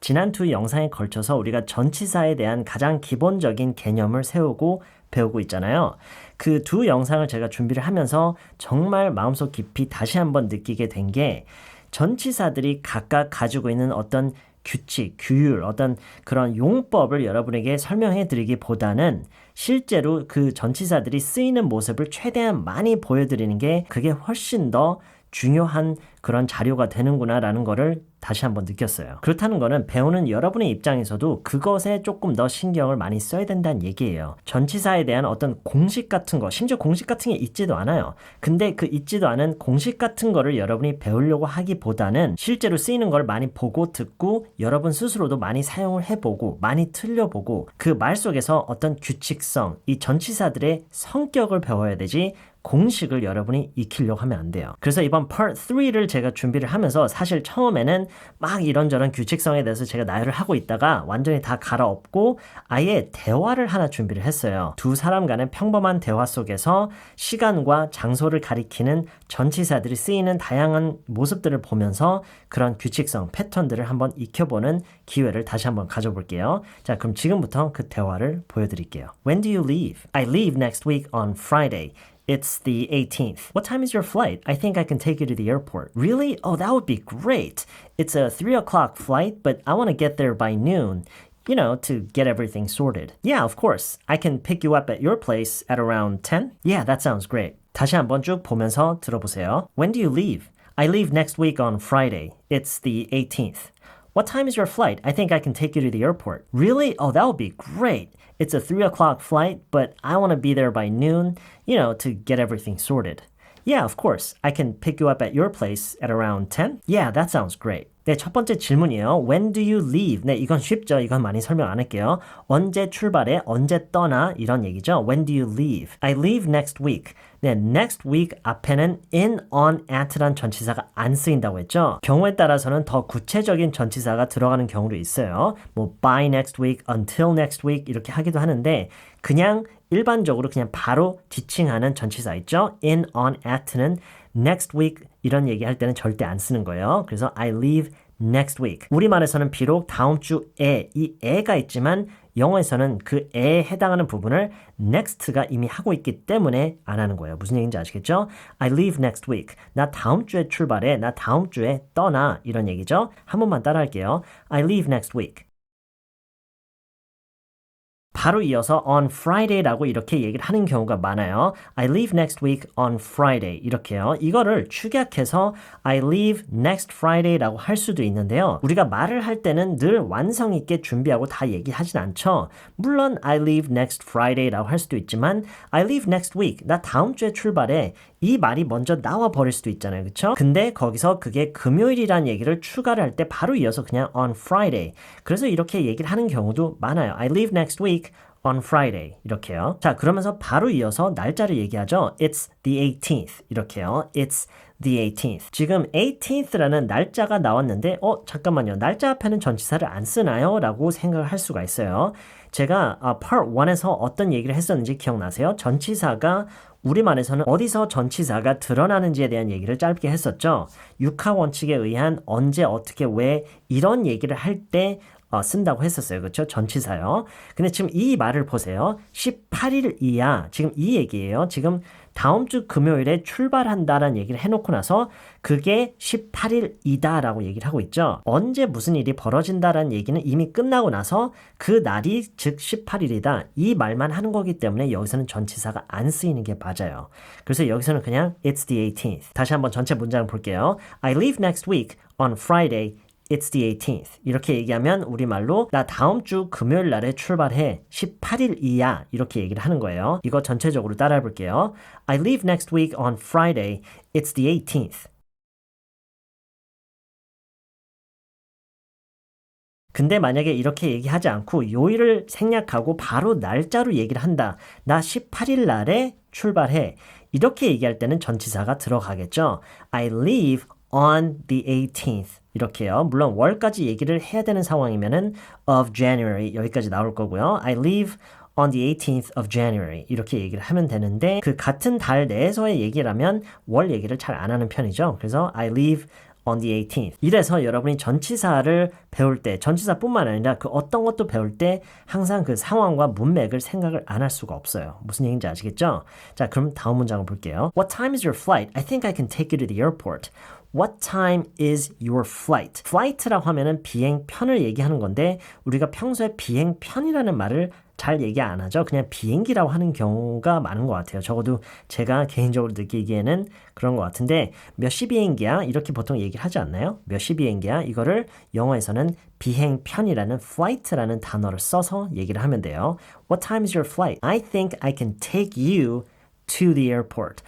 지난 두 영상에 걸쳐서 우리가 전치사에 대한 가장 기본적인 개념을 세우고 배우고 있잖아요. 그 두 영상을 제가 준비를 하면서 정말 마음속 깊이 다시 한번 느끼게 된 게 전치사들이 각각 가지고 있는 어떤 규칙, 규율, 어떤 그런 용법을 여러분에게 설명해 드리기보다는 실제로 그 전치사들이 쓰이는 모습을 최대한 많이 보여드리는 게 그게 훨씬 더 중요한 그런 자료가 되는구나라는 거를 다시 한번 느꼈어요. 그렇다는 거는 배우는 여러분의 입장에서도 그것에 조금 더 신경을 많이 써야 된다는 얘기예요. 전치사에 대한 어떤 공식 같은 거, 심지어 공식 같은 게 있지도 않아요. 근데 그 있지도 않은 공식 같은 거를 여러분이 배우려고 하기보다는 실제로 쓰이는 걸 많이 보고 듣고 여러분 스스로도 많이 사용을 해보고 많이 틀려보고 그 말 속에서 어떤 규칙성, 이 전치사들의 성격을 배워야 되지 공식을 여러분이 익히려고 하면 안 돼요. 그래서 이번 Part 3를 제가 준비를 하면서 사실 처음에는 막 이런저런 규칙성에 대해서 제가 나열을 하고 있다가 완전히 다 갈아엎고 아예 대화를 하나 준비를 했어요. 두 사람 간의 평범한 대화 속에서 시간과 장소를 가리키는 전치사들이 쓰이는 다양한 모습들을 보면서 그런 규칙성, 패턴들을 한번 익혀보는 기회를 다시 한번 가져볼게요. 자, 그럼 지금부터 그 대화를 보여드릴게요. When do you leave? I leave next week on Friday. It's the 18th. What time is your flight? I think I can take you to the airport. Really? Oh, that would be great. It's a 3 o'clock flight, but I want to get there by noon. You know, to get everything sorted. Yeah, of course. I can pick you up at your place at around 10? Yeah, that sounds great. 다시 한번 쭉 보면서 들어보세요. When do you leave? I leave next week on Friday. It's the 18th. What time is your flight? I think I can take you to the airport. Really? Oh, that would be great. It's a 3 o'clock flight, but I want to be there by noon, you know, to get everything sorted. Yeah, of course. I can pick you up at your place at around 10? Yeah, that sounds great. 네, 첫 번째 질문이에요. When do you leave? 네, 이건 쉽죠. 이건 많이 설명 안 할게요. 언제 출발해? 언제 떠나? 이런 얘기죠. When do you leave? I leave next week. 네, next week 앞에는 in, on, at란 전치사가 안 쓰인다고 했죠. 경우에 따라서는 더 구체적인 전치사가 들어가는 경우도 있어요. 뭐 by next week, until next week 이렇게 하기도 하는데 그냥 일반적으로 그냥 바로 지칭하는 전치사 있죠. in, on, at는 next week 이런 얘기할 때는 절대 안 쓰는 거예요. 그래서 I leave next week. 우리말에서는 비록 다음 주에 이 에가 있지만 영어에서는 그 에에 해당하는 부분을 next가 이미 하고 있기 때문에 안 하는 거예요. 무슨 얘기인지 아시겠죠? I leave next week. 나 다음 주에 출발해. 나 다음 주에 떠나. 이런 얘기죠. 한 번만 따라 할게요. I leave next week. 바로 이어서 on Friday라고 이렇게 얘기를 하는 경우가 많아요. I leave next week on Friday 이렇게요. 이거를 축약해서 I leave next Friday라고 할 수도 있는데요. 우리가 말을 할 때는 늘 완성 있게 준비하고 다 얘기하진 않죠. 물론 I leave next Friday라고 할 수도 있지만 I leave next week. 나 다음 주에 출발해. 이 말이 먼저 나와 버릴 수도 있잖아요. 그렇죠? 근데 거기서 그게 금요일이라는 얘기를 추가를 할 때 바로 이어서 그냥 on Friday. 그래서 이렇게 얘기를 하는 경우도 많아요. I leave next week on Friday 이렇게요. 자, 그러면서 바로 이어서 날짜를 얘기하죠. It's the 18th 이렇게요. It's the 18th. 지금 18th라는 날짜가 나왔는데 잠깐만요. 날짜 앞에는 전치사를 안 쓰나요? 라고 생각을 할 수가 있어요. 제가 Part 1에서 어떤 얘기를 했었는지 기억나세요? 전치사가 우리말에서는 어디서 전치사가 드러나는지에 대한 얘기를 짧게 했었죠. 육하 원칙에 의한 언제, 어떻게, 왜 이런 얘기를 할 때 쓴다고 했었어요. 그렇죠? 전치사요. 근데 지금 이 말을 보세요. 18일 이야. 지금 이 얘기예요. 지금 다음 주 금요일에 출발한다라는 얘기를 해놓고 나서 그게 18일이다라고 얘기를 하고 있죠. 언제 무슨 일이 벌어진다라는 얘기는 이미 끝나고 나서 그 날이 즉 18일이다. 이 말만 하는 거기 때문에 여기서는 전치사가 안 쓰이는 게 맞아요. 그래서 여기서는 그냥 It's the 18th. 다시 한번 전체 문장을 볼게요. I leave next week on Friday. It's the 18th. 이렇게 얘기하면 우리말로 나 다음 주 금요일 날에 출발해. 18일이야. 이렇게 얘기를 하는 거예요. 이거 전체적으로 따라해 볼게요. I leave next week on Friday. It's the 18th. 근데 만약에 이렇게 얘기하지 않고 요일을 생략하고 바로 날짜로 얘기를 한다. 나 18일 날에 출발해. 이렇게 얘기할 때는 전치사가 들어가겠죠. I leave on the 18th. 이렇게요. 물론 월까지 얘기를 해야 되는 상황이면은 of January 여기까지 나올 거고요. I leave on the 18th of January 이렇게 얘기를 하면 되는데 그 같은 달 내에서의 얘기라면 월 얘기를 잘 안 하는 편이죠. 그래서 I leave on the 18th. 이래서 여러분이 전치사를 배울 때, 전치사뿐만 아니라 그 어떤 것도 배울 때 항상 그 상황과 문맥을 생각을 안 할 수가 없어요. 무슨 얘기인지 아시겠죠? 자, 그럼 다음 문장을 볼게요. What time is your flight? I think I can take you to the airport. What time is your flight? flight라고 하면은 비행편을 얘기하는 건데 우리가 평소에 비행편이라는 말을 잘 얘기 안 하죠. 그냥 비행기라고 하는 경우가 많은 것 같아요. 적어도 제가 개인적으로 느끼기에는 그런 것 같은데 몇 시 비행기야? 이렇게 보통 얘기를 하지 않나요? 몇 시 비행기야? 이거를 영어에서는 비행편이라는 flight라는 단어를 써서 얘기를 하면 돼요. What time is your flight? I think I can take you to the airport.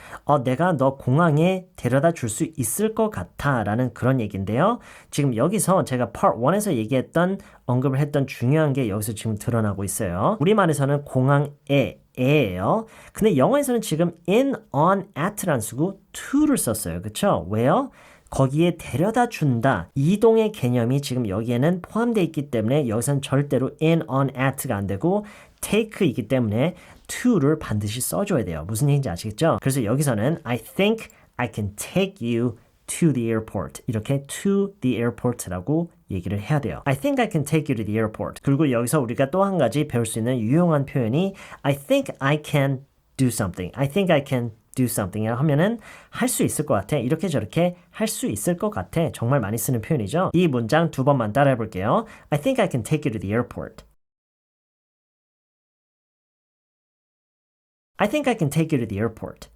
내가 너 공항에 데려다 줄 수 있을 것 같아 라는 그런 얘기인데요. 지금 여기서 제가 part 1에서 얘기했던 언급을 했던 중요한 게 여기서 지금 드러나고 있어요. 우리말에서는 공항에 에예요. 근데 영어에서는 지금 in, on, at라는 쓰고 to를 썼어요. 그쵸? 왜요? 거기에 데려다 준다. 이동의 개념이 지금 여기에는 포함되어 있기 때문에 여기서는 절대로 in, on, at가 안 되고 take이기 때문에 to를 반드시 써줘야 돼요. 무슨 얘기인지 아시겠죠? 그래서 여기서는 I think I can take you to the airport. 이렇게 to the airport라고 얘기를 해야 돼요. I think I can take you to the airport. 그리고 여기서 우리가 또 한 가지 배울 수 있는 유용한 표현이 I think I can do something. I think I can do something 하면은 할 수 있을 것 같아. 이렇게 저렇게 할 수 있을 것 같아. 정말 많이 쓰는 표현이죠. 이 문장 두 번만 따라해 볼게요. I think I can take you to the airport. I think I can take you to the airport.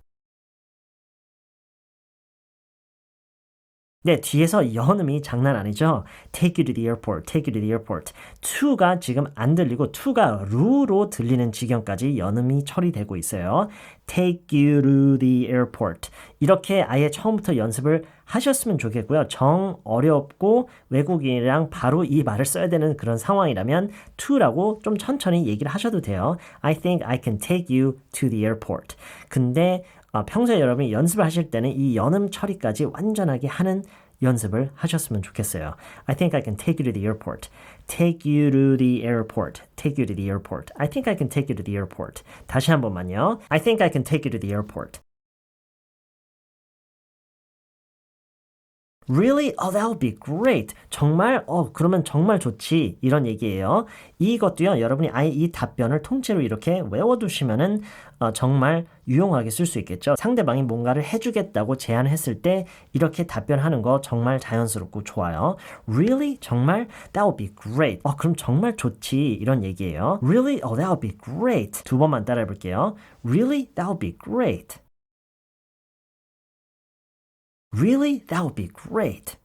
네, 뒤에서 연음이 장난 아니죠? Take you to the airport, take you to the airport. to가 지금 안 들리고 to가 루로 들리는 지경까지 연음이 처리되고 있어요. Take you to the airport. 이렇게 아예 처음부터 연습을 하셨으면 좋겠고요. 정 어렵고 외국인이랑 바로 이 말을 써야 되는 그런 상황이라면 to라고 좀 천천히 얘기를 하셔도 돼요. I think I can take you to the airport. 근데 평소에 여러분이 연습을 하실 때는 이 연음 처리까지 완전하게 하는 연습을 하셨으면 좋겠어요. I think I can take you to the airport. Take you to the airport. Take you to the airport. I think I can take you to the airport. 다시 한 번만요. I think I can take you to the airport. Really? Oh, that would be great. 정말? 그러면 정말 좋지. 이런 얘기예요. 이것도요, 여러분이 아예 이 답변을 통째로 이렇게 외워두시면은 정말 유용하게 쓸 수 있겠죠. 상대방이 뭔가를 해주겠다고 제안했을 때 이렇게 답변하는 거 정말 자연스럽고 좋아요. Really? 정말? That would be great. 그럼 정말 좋지. 이런 얘기예요. Really? Oh, that would be great. 두 번만 따라해 볼게요. Really? That would be great. Really? That would be great.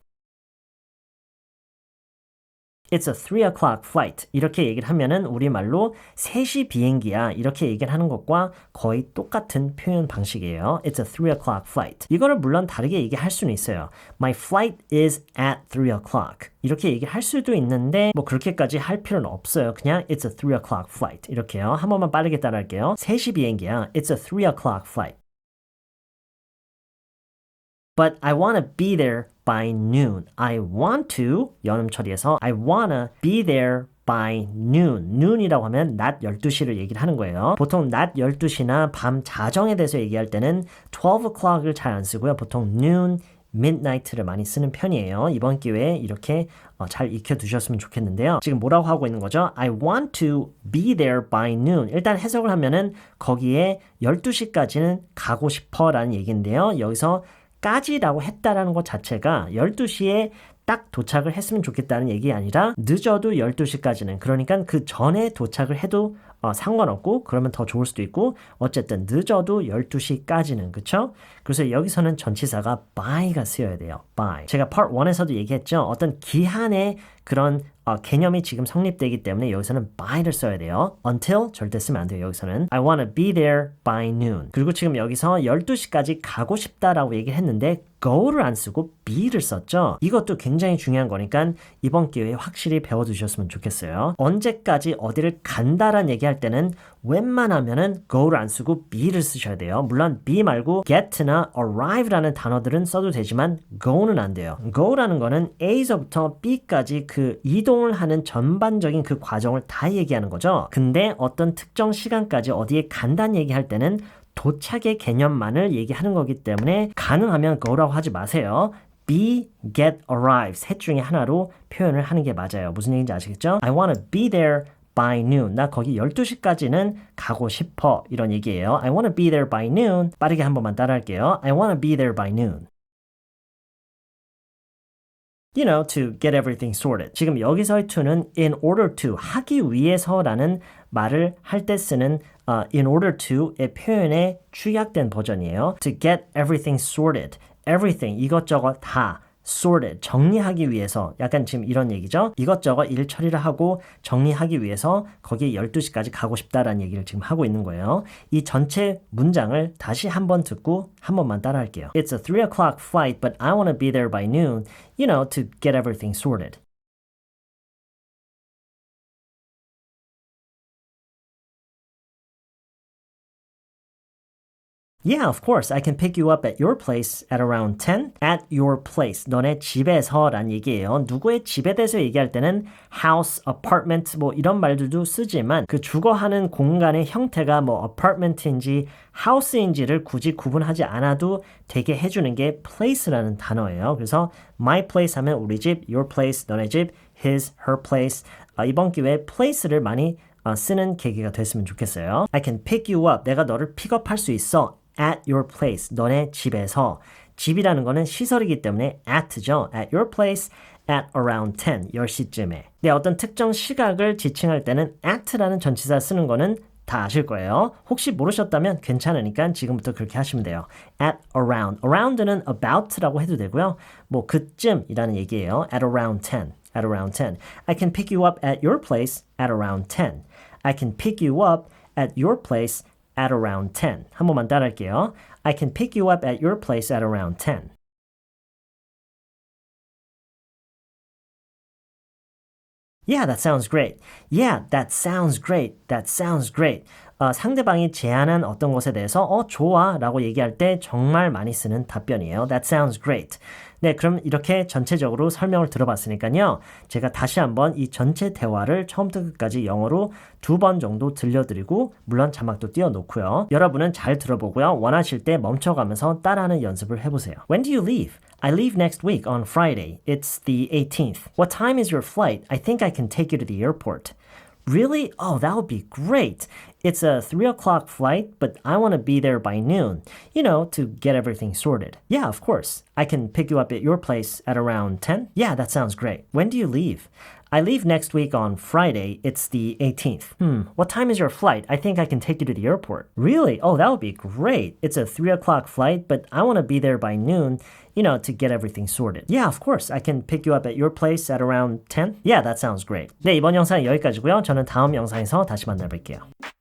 It's a 3 o'clock flight. 이렇게 얘기를 하면은 우리말로 3시 비행기야. 이렇게 얘기를 하는 것과 거의 똑같은 표현 방식이에요. It's a 3 o'clock flight. 이거를 물론 다르게 얘기할 수는 있어요. My flight is at 3 o'clock. 이렇게 얘기할 수도 있는데 뭐 그렇게까지 할 필요는 없어요. 그냥 It's a 3 o'clock flight. 이렇게요. 한 번만 빠르게 따라할게요. 3시 비행기야. It's a 3 o'clock flight. But I want to be there by noon. I want to, 연음 처리해서 I wanna be there by noon. noon이라고 하면 낮 12시를 얘기를 하는 거예요. 보통 낮 12시나 밤 자정에 대해서 얘기할 때는 12 o'clock을 잘 안 쓰고요. 보통 noon, midnight를 많이 쓰는 편이에요. 이번 기회에 이렇게 잘 익혀두셨으면 좋겠는데요. 지금 뭐라고 하고 있는 거죠? I want to be there by noon. 일단 해석을 하면은 거기에 12시까지는 가고 싶어 라는 얘기인데요. 여기서 까지라고 했다라는 것 자체가 12시에 딱 도착을 했으면 좋겠다는 얘기 아니라 늦어도 12시까지는 그러니까 그 전에 도착을 해도 상관없고 그러면 더 좋을 수도 있고 어쨌든 늦어도 12시까지는 그쵸? 그래서 여기서는 전치사가 by가 쓰여야 돼요. by. 제가 part 1에서도 얘기했죠. 어떤 기한의 그런 개념이 지금 성립되기 때문에 여기서는 by를 써야 돼요. until 절대 쓰면 안 돼요. 여기서는 I wanna be there by noon. 그리고 지금 여기서 12시까지 가고 싶다라고 얘기를 했는데 go를 안 쓰고 be를 썼죠. 이것도 굉장히 중요한 거니까 이번 기회에 확실히 배워두셨으면 좋겠어요. 언제까지 어디를 간다라는 얘기할 때는 웬만하면은 go를 안 쓰고 be를 쓰셔야 돼요. 물론 be 말고 get나 arrive라는 단어들은 써도 되지만 go는 안 돼요. go라는 거는 A서부터 B까지 그 이동을 하는 전반적인 그 과정을 다 얘기하는 거죠. 근데 어떤 특정 시간까지 어디에 간다는 얘기할 때는 도착의 개념만을 얘기하는 거기 때문에 가능하면 go라고 하지 마세요. be, get, arrive 셋 중에 하나로 표현을 하는 게 맞아요. 무슨 얘기인지 아시겠죠? I want to be there by noon. 나 거기 12시까지는 가고 싶어. 이런 얘기예요. I want to be there by noon. 빠르게 한 번만 따라할게요. I want to be there by noon. You know, to get everything sorted. 지금 여기서의 to는 in order to, 하기 위해서라는 말을 할 때 쓰는 in order to의 표현의 축약된 버전이에요. To get everything sorted. Everything, 이것저것 다 sorted, 정리하기 위해서 약간 지금 이런 얘기죠. 이것저것 일 처리를 하고 정리하기 위해서 거기에 12시까지 가고 싶다라는 얘기를 지금 하고 있는 거예요. 이 전체 문장을 다시 한번 듣고 한 번만 따라할게요. It's a 3 o'clock flight, but I want to be there by noon, you know, to get everything sorted. Yeah, of course. I can pick you up at your place at around 10. At your place. 너네 집에서 란 얘기예요. 누구의 집에 대해서 얘기할 때는 house, apartment 뭐 이런 말들도 쓰지만 그 주거하는 공간의 형태가 뭐 apartment인지 house인지를 굳이 구분하지 않아도 되게 해주는 게 place라는 단어예요. 그래서 my place 하면 우리 집, your place, 너네 집, his, her place. 이번 기회에 place를 많이 쓰는 계기가 됐으면 좋겠어요. I can pick you up. 내가 너를 픽업할 수 있어. At your place, 너네 집에서. 집이라는 거는 시설이기 때문에 at죠. At your place, at around 10, 10시쯤에. 네, 어떤 특정 시각을 지칭할 때는 at라는 전치사 쓰는 거는 다 아실 거예요. 혹시 모르셨다면 괜찮으니까 지금부터 그렇게 하시면 돼요. At around. around는 about라고 해도 되고요. 뭐 그쯤이라는 얘기예요. At around 10. At around 10. I can pick you up at your place at around 10. I can pick you up at your place at around 10. 한 번만 따라할게요. I can pick you up at your place at around 10. Yeah, that sounds great. Yeah, that sounds great. That sounds great. 상대방이 제안한 어떤 것에 대해서 좋아 라고 얘기할 때 정말 많이 쓰는 답변이에요. That sounds great. 네, 그럼 이렇게 전체적으로 설명을 들어봤으니까요. 제가 다시 한번 이 전체 대화를 처음부터 끝까지 영어로 2번 정도 들려드리고 물론 자막도 띄워놓고요. 여러분은 잘 들어보고요. 원하실 때 멈춰가면서 따라하는 연습을 해보세요. When do you leave? I leave next week on Friday. It's the 18th. What time is your flight? I think I can take you to the airport. Really? Oh, that would be great. It's a 3 o'clock flight, but I want to be there by noon, you know, to get everything sorted. Yeah, of course. I can pick you up at your place at around 10. Yeah, that sounds great. When do you leave? I leave next week on Friday. It's the 18th. What time is your flight? I think I can take you to the airport. Really? Oh, that would be great. It's a 3 o'clock flight, but I want to be there by noon, you know, to get everything sorted. Yeah, of course. I can pick you up at your place at around 10. Yeah, that sounds great. 네, 이번 영상은 여기까지고요. 저는 다음 영상에서 다시 만나뵐게요.